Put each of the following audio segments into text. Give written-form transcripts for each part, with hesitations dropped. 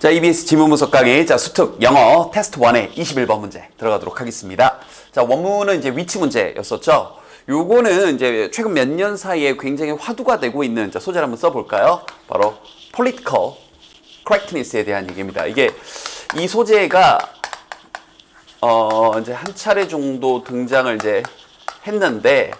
자, EBS 지문 분석 강의, 자, 수특 영어 테스트 1의 21번 문제 들어가도록 하겠습니다. 자, 원문은 이제 위치 문제였었죠. 요거는 이제 최근 몇 년 사이에 굉장히 화두가 되고 있는, 자, 소재를 한번 써볼까요? 바로 political correctness에 대한 얘기입니다. 이게 이 소재가 이제 한 차례 정도 등장을 이제 했는데,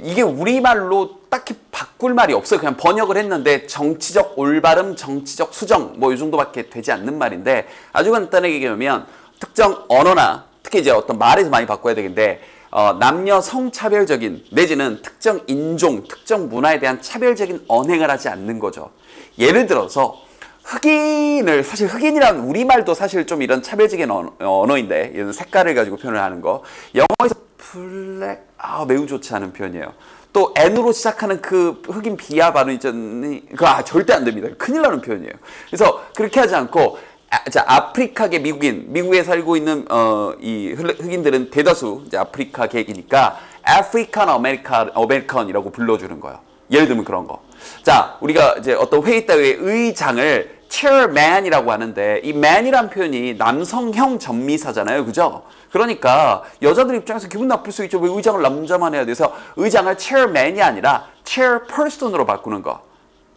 이게 우리말로 딱히 바꿀 말이 없어요. 그냥 번역을 했는데 정치적 올바름, 정치적 수정 뭐 이 정도밖에 되지 않는 말인데, 아주 간단하게 얘기하면 특정 언어나 특히 이제 어떤 말에서 많이 바꿔야 되겠는데, 남녀 성차별적인 내지는 특정 인종, 특정 문화에 대한 차별적인 언행을 하지 않는 거죠. 예를 들어서 흑인을, 사실 흑인이라는 우리말도 사실 좀 이런 차별적인 언어인데, 이런 색깔을 가지고 표현을 하는 거, 영어에서 블랙, 매우 좋지 않은 표현이에요. 또 N으로 시작하는 그 흑인 비하 발음 있잖니, 그거 절대 안 됩니다. 큰일 나는 표현이에요. 그래서 그렇게 하지 않고, 자, 아프리카계 미국인, 미국에 살고 있는 이 흑인들은 대다수 이제 아프리카계이니까 아프리칸 아메리칸이라고 불러주는 거예요. 예를 들면 그런 거. 자, 우리가 이제 어떤 회의 때의 의장을 chairman이라고 하는데, 이 man이란 표현이 남성형 전미사잖아요. 그죠? 그러니까 여자들 입장에서 기분 나쁠 수 있죠. 왜 의장을 남자만 해야 돼서 의장을 chairman이 아니라 chairperson으로 바꾸는 거.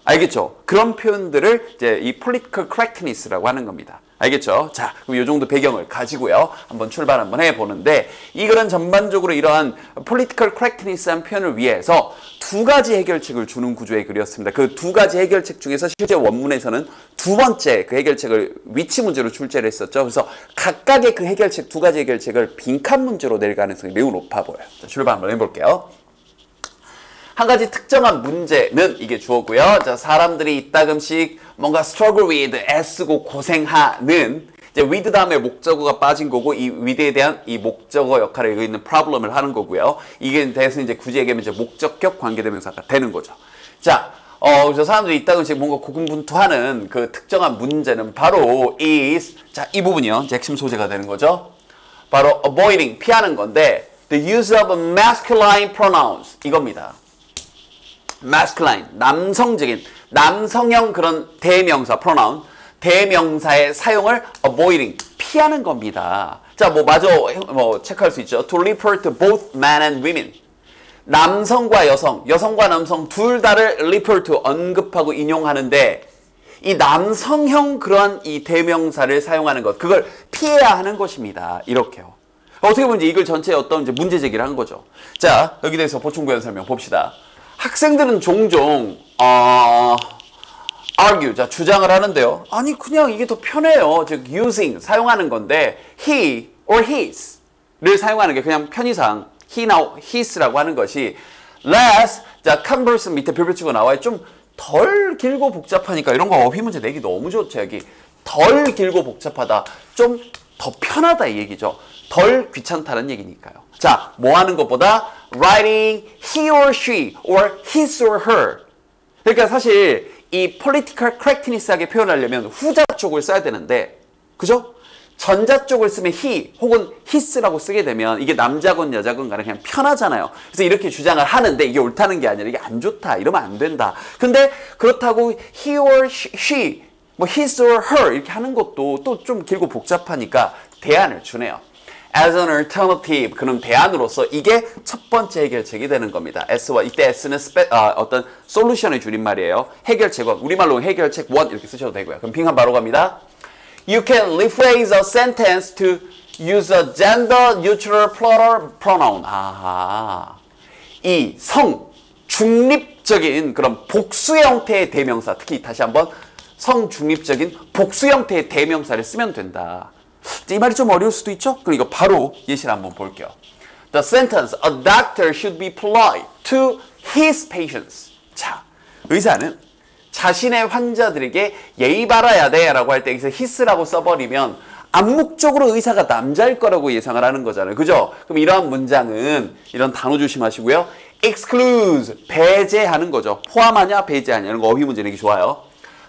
알겠죠? 그런 표현들을 이제 이 political correctness라고 하는 겁니다. 알겠죠? 자, 그럼 이 정도 배경을 가지고요. 한번 출발 한번 해보는데, 이 글은 전반적으로 이러한 political correctness한 표현을 위해서 두 가지 해결책을 주는 구조의 글이었습니다. 그 두 가지 해결책 중에서 실제 원문에서는 두 번째 그 해결책을 위치 문제로 출제를 했었죠. 그래서 각각의 그 해결책, 두 가지 해결책을 빈칸 문제로 낼 가능성이 매우 높아 보여요. 자, 출발 한번 해볼게요. 한 가지 특정한 문제는 이게 주어고요. 자, 사람들이 이따금씩 뭔가 struggle with, 애쓰고 고생하는, 이제 with 다음에 목적어가 빠진 거고, 이 with에 대한 이 목적어 역할을 이루고 있는 problem을 하는 거고요. 이게 대해서 이제 굳이 얘기하면 이제 목적격 관계대명사가 되는 거죠. 자, 그래서 사람들이 이따금씩 뭔가 고군분투하는 그 특정한 문제는 바로 is, 자, 이 부분이요. 이제 핵심 소재가 되는 거죠. 바로 avoiding, 피하는 건데, the use of masculine pronouns, 이겁니다. masculine, 남성적인, 남성형 그런 대명사, pronoun, 대명사의 사용을 avoiding, 피하는 겁니다. 자, 뭐 체크할 수 있죠. To refer to both men and women. 남성과 여성, 여성과 남성 둘 다를 refer to, 언급하고 인용하는데, 이 남성형 그러한 이 대명사를 사용하는 것, 그걸 피해야 하는 것입니다. 이렇게요. 어떻게 보면 이제 이걸 전체에 어떤 이제 문제 제기를 한 거죠. 자, 여기 대해서 보충 구현 설명 봅시다. 학생들은 종종 argue, 자, 주장을 하는데요. 아니, 그냥 이게 더 편해요. 즉 using, 사용하는 건데 he or his를 사용하는 게 그냥 편의상 he나 his라고 하는 것이 less, 자, converse 밑에 별표치고 나와요. 좀 덜 길고 복잡하니까 이런 거 어휘 문제 내기 너무 좋죠. 여기 덜 길고 복잡하다, 좀 더 편하다 이 얘기죠. 덜 귀찮다는 얘기니까요. 자, 뭐 하는 것보다 writing he or she or his or her. 그러니까 사실 이 political correctness하게 표현하려면 후자 쪽을 써야 되는데, 그죠? 전자 쪽을 쓰면 he 혹은 his라고 쓰게 되면 이게 남자건 여자건 간에 그냥 편하잖아요. 그래서 이렇게 주장을 하는데 이게 옳다는 게 아니라 이게 안 좋다, 이러면 안 된다. 근데 그렇다고 he or she, 뭐 his or her 이렇게 하는 것도 또 좀 길고 복잡하니까 대안을 주네요. As an alternative, 그런 대안으로서 이게 첫 번째 해결책이 되는 겁니다. S와 이때 S는 어떤 솔루션의 줄임말이에요. 해결책원, 우리말로 해결책 1 이렇게 쓰셔도 되고요. 그럼 빙한 바로 갑니다. You can rephrase a sentence to use a gender neutral plural pronoun. 이 성, 중립적인 그런 복수 형태의 대명사, 특히 다시 한번 성 중립적인 복수 형태의 대명사를 쓰면 된다. 이 말이 좀 어려울 수도 있죠? 그럼 이거 바로 예시를 한번 볼게요. The sentence, a doctor should be polite to his patients. 자, 의사는 자신의 환자들에게 예의 바라야 돼 라고 할 때 여기서 his라고 써버리면 암묵적으로 의사가 남자일 거라고 예상을 하는 거잖아요. 그죠? 그럼 이러한 문장은, 이런 단어 조심하시고요. excludes, 배제하는 거죠. 포함하냐, 배제하냐. 이런 거 어휘 문제 내기 좋아요.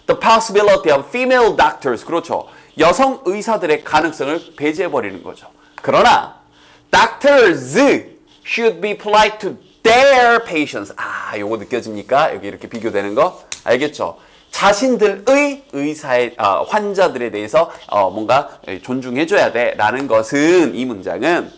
The possibility of female doctors. 그렇죠. 여성 의사들의 가능성을 배제해버리는 거죠. 그러나 doctors should be polite to their patients. 요거 느껴집니까? 여기 이렇게 비교되는 거 알겠죠? 자신들의 의사의 환자들에 대해서 뭔가 존중해줘야 돼라는 것은 이 문장은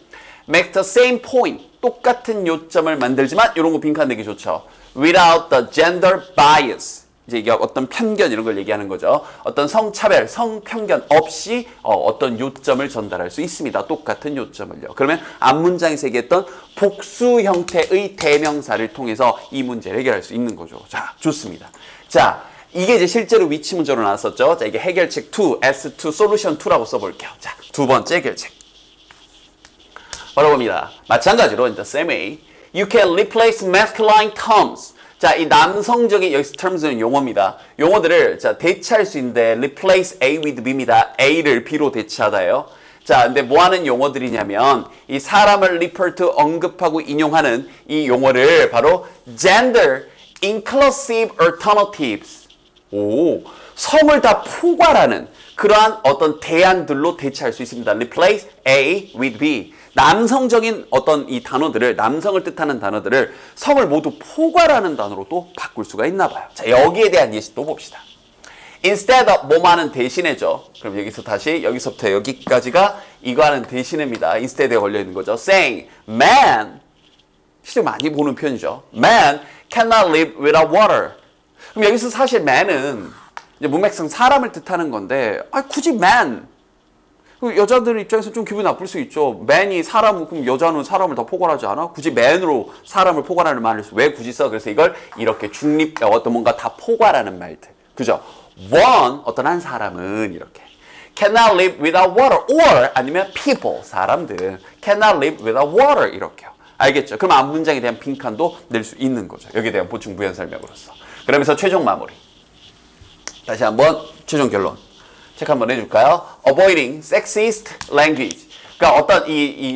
make the same point 똑같은 요점을 만들지만 이런 거 빈칸 내기 좋죠. without the gender bias 이제 이게 어떤 편견 이런 걸 얘기하는 거죠. 어떤 성차별, 성편견 없이 어떤 요점을 전달할 수 있습니다. 똑같은 요점을요. 그러면 앞문장에서 얘기했던 복수 형태의 대명사를 통해서 이 문제를 해결할 수 있는 거죠. 자, 좋습니다. 자, 이게 이제 실제로 위치 문제로 나왔었죠. 자, 이게 해결책 2, S2, Solution 2라고 써볼게요. 자, 두 번째 해결책. 바로 봅니다. 마찬가지로 in the same way, you can replace masculine terms. 자, 이 남성적인 여기서 terms는 용어입니다. 용어들을 자 대체할 수 있는데 replace A with B입니다. A를 B로 대체하다요. 자, 근데 뭐 하는 용어들이냐면 이 사람을 refer to 언급하고 인용하는 이 용어를 바로 gender inclusive alternatives. 오, 성을 다 포괄하는 그러한 어떤 대안들로 대체할 수 있습니다. replace A with B. 남성적인 어떤 이 단어들을, 남성을 뜻하는 단어들을 성을 모두 포괄하는 단어로 또 바꿀 수가 있나 봐요. 자, 여기에 대한 예시 또 봅시다. instead of 뭐만은 대신해죠. 그럼 여기서 다시 여기서부터 여기까지가 이거하는 대신입니다. instead에 걸려 있는 거죠. saying man, 실제 많이 보는 표현이죠. man cannot live without water. 그럼 여기서 사실 man은 이제 문맥상 사람을 뜻하는 건데, 굳이 man. 여자들 입장에서 좀 기분이 나쁠 수 있죠. man이 사람, 그럼 여자는 사람을 더 포괄하지 않아? 굳이 man으로 사람을 포괄하는 말을 왜 굳이 써? 그래서 이걸 이렇게 중립, 어떤 뭔가 다 포괄하는 말들. 그죠? one, 어떤 한 사람은 이렇게. cannot live without water. or 아니면 people, 사람들. cannot live without water. 이렇게요. 알겠죠? 그럼 앞문장에 대한 빈칸도 낼 수 있는 거죠. 여기에 대한 보충 부연 설명으로서. 그러면서 최종 마무리. 다시 한번 최종 결론. 체크 한번 해줄까요? Avoiding sexist language. 그러니까 어떤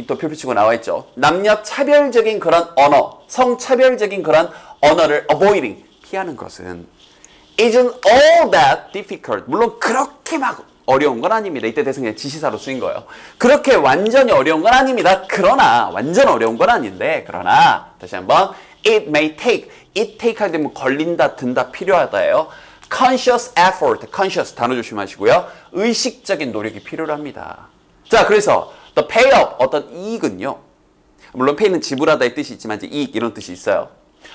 또 표피치고 나와 있죠. 남녀 차별적인 그런 언어, 성차별적인 그런 언어를 avoiding, 피하는 것은 isn't all that difficult. 물론 그렇게 막 어려운 건 아닙니다. 이때 대상이 지시사로 쓰인 거예요. 그렇게 완전히 어려운 건 아닙니다. 그러나 완전 어려운 건 아닌데 그러나 다시 한번 it may take, it take 하게 되면 걸린다, 든다, 필요하다예요. conscious effort, conscious 단어 조심하시고요. 의식적인 노력이 필요합니다. 자, 그래서 the payoff, 어떤 이익은요. 물론 pay는 지불하다의 뜻이 있지만 이제 이익 이런 뜻이 있어요.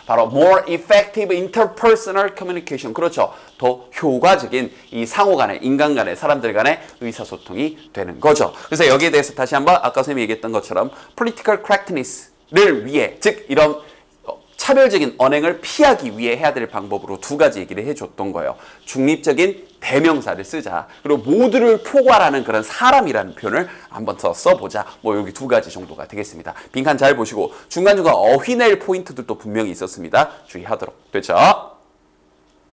바로 more effective interpersonal communication. 그렇죠. 더 효과적인 이 상호 간의, 인간 간의, 사람들 간의 의사소통이 되는 거죠. 그래서 여기에 대해서 다시 한번 아까 선생님이 얘기했던 것처럼 political correctness를 위해, 즉 이런 차별적인 언행을 피하기 위해 해야 될 방법으로 두 가지 얘기를 해줬던 거예요. 중립적인 대명사를 쓰자. 그리고 모두를 포괄하는 그런 사람이라는 표현을 한번 더 써보자. 뭐 여기 두 가지 정도가 되겠습니다. 빈칸 잘 보시고 중간중간 어휘낼 포인트들도 분명히 있었습니다. 주의하도록. 됐죠?